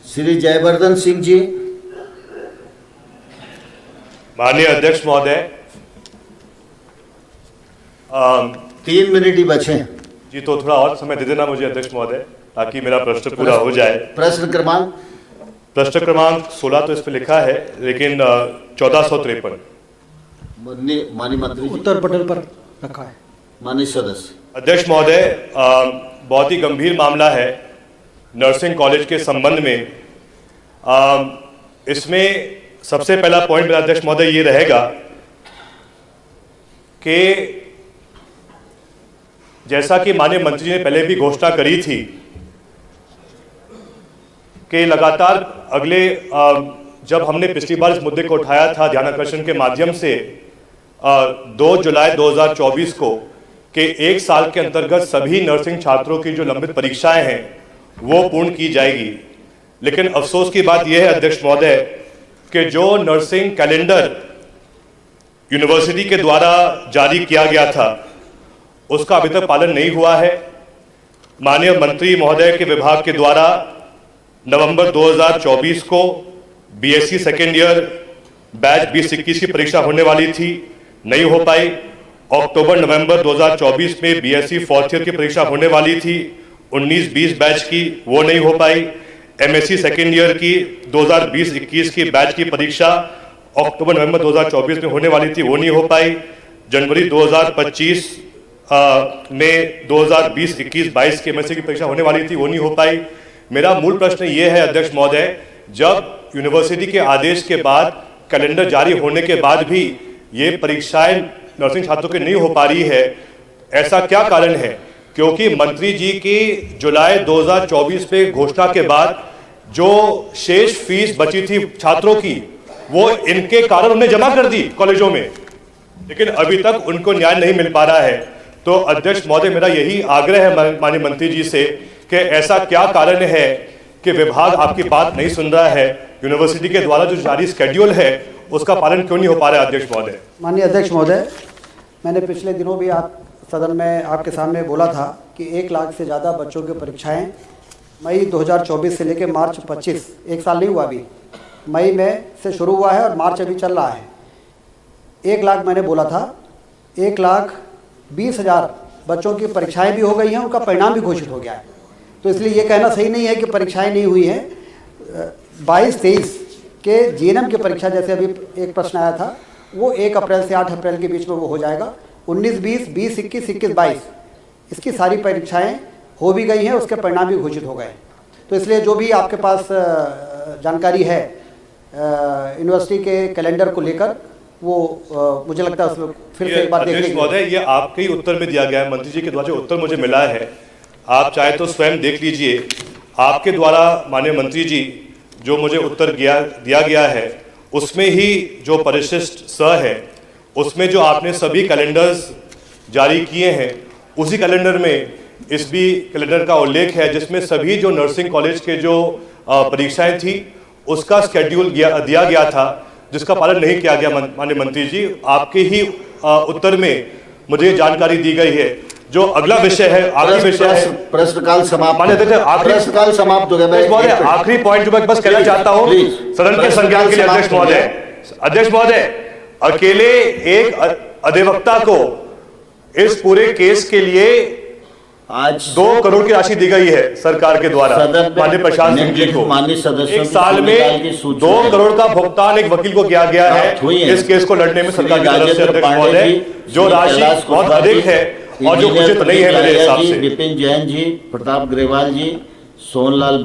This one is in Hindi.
श्री जयवर्धन सिंह जी। माननीय अध्यक्ष महोदय, 3 मिनट ही बचे हैं। जी तो थोड़ा और समय दे देना मुझे अध्यक्ष महोदय, ताकि मेरा प्रश्न पूरा हो जाए। प्रश्न क्रमांक 16 तो इस पे लिखा है, लेकिन 1453। माननीय मंत्री जी, उत्तर पटल पर रखा है। माननीय सदस्य। अध्यक्ष महोदय, बहुत ही गंभीर मामला है नर्सिंग कॉलेज के संबंध में। इसमें सबसे पहला पॉइंट मेरा अध्यक्ष महोदय ये रहेगा कि जैसा कि माननीय मंत्री जी ने पहले भी घोषणा करी थी कि लगातार अगले जब हमने पिछली बार इस मुद्दे को उठाया था ध्यानाकर्षण के माध्यम से 2 जुलाई 2024 को कि 1 साल के अंतर्गत सभी नर्सिंग छात्रों की जो लंबित परीक्षाएं हैं वो पूर्ण की जाएगी। लेकिन अफसोस की बात यह है अध्यक्ष महोदय कि जो नर्सिंग कैलेंडर यूनिवर्सिटी के द्वारा जारी किया गया था उसका अभी तक पालन नहीं हुआ है। माननीय मंत्री महोदय के विभाग के द्वारा नवंबर 2024 को बीएससी सेकेंड ईयर बैच 2021 की परीक्षा होने वाली थी, नहीं हो पाई। अक्टूबर नवंबर 2024 में बीएससी फोर्थ ईयर की परीक्षा होने वाली थी 19-20 बैच की, वो नहीं हो पाई। एमएससी सेकेंड ईयर की 2020-21 की बैच की परीक्षा अक्टूबर नवंबर 2024 में होने वाली थी, वो नहीं हो पाई। जनवरी 2025 में 2020-21-22 की एमएससी की परीक्षा होने वाली थी, वो नहीं हो पाई। मेरा मूल प्रश्न ये है अध्यक्ष महोदय, जब यूनिवर्सिटी के आदेश के बाद कैलेंडर जारी होने के बाद भी ये परीक्षाएं नर्सिंग छात्रों की नहीं हो पा रही है, ऐसा क्या कारण है? क्योंकि मंत्री जी की जुलाई 2024 में घोषणा के बाद जो शेष फीस बची थी छात्रों की वो इनके कारण उन्हें जमा कर दी कॉलेजों में, लेकिन अभी तक उनको न्याय नहीं मिल पा रहा है। तो अध्यक्ष महोदय, मेरा यही आग्रह है माननीय मंत्री जी से कि ऐसा क्या कारण है कि विभाग आपकी बात नहीं सुन रहा है, यूनिवर्सिटी के द्वारा जो जारी शेड्यूल है उसका पालन क्यों नहीं हो पा रहा है? अध्यक्ष महोदय। माननीय अध्यक्ष महोदय, मैंने पिछले दिनों भी आप सदन में आपके सामने बोला था कि 1 लाख से ज़्यादा बच्चों की परीक्षाएं मई 2024 से लेकर मार्च 25, 1 साल नहीं हुआ अभी, मई में से शुरू हुआ है और मार्च अभी चल रहा है। 1 लाख मैंने बोला था, 1,20,000 बच्चों की परीक्षाएं भी हो गई हैं, उनका परिणाम भी घोषित हो गया है। तो इसलिए ये कहना सही नहीं है कि परीक्षाएं नहीं हुई हैं। 22-23 के जीएनएम की परीक्षा, जैसे अभी एक प्रश्न आया था, वो 1 अप्रैल से 8 अप्रैल के बीच में वो हो जाएगा। 19-20, 20-21, 21-22 इसकी सारी परीक्षाएं हो भी गई हैं, उसके परिणाम भी घोषित हो गए। तो इसलिए जो भी आपके पास जानकारी है यूनिवर्सिटी के कैलेंडर को लेकर, वो मुझे लगता है उसमें फिर से एक बार देख लीजिए। महोदय, ये आपके ही उत्तर में दिया गया है, मंत्री जी के द्वारा जो उत्तर मुझे मिला है, आप चाहे तो स्वयं देख लीजिए। आपके द्वारा माननीय मंत्री जी जो मुझे उत्तर दिया गया है उसमें ही जो परिशिष्ट स है उसमें जो आपने सभी कैलेंडर्स जारी किए हैं उसी कैलेंडर में इस भी कैलेंडर का उल्लेख है, जिसमें सभी जो नर्सिंग कॉलेज के जो परीक्षाएं थी उसका स्केड्यूल दिया गया था, जिसका पालन नहीं किया गया। माननीय मंत्री जी, आपके ही उत्तर में मुझे जानकारी दी गई है। जो अगला विषय है, आखिरी विषय है, प्रश्नकाल समाप्त। प्रश्नकाल समाप्त हो गया। आखिरी पॉइंट जो मैं बस कहना चाहता हूँ सदन के संज्ञान के लिए अध्यक्ष महोदय, अकेले एक अधिवक्ता को इस पूरे केस के लिए आज 2 करोड़ की राशि दी गई है सरकार के द्वारा माननीय प्रशांत सिंह जी को। माननीय सदस्यों, 1 साल में 2 करोड़ का भुगतान एक वकील को किया गया है इस केस को लड़ने में सरकार की तरफ से। अध्यक्ष महोदय, जो राशि बहुत अधिक है और जो उचित नहीं है मेरे हिसाब से। विपिन जैन जी, प्रताप ग्रेवाल जी, सोनलाल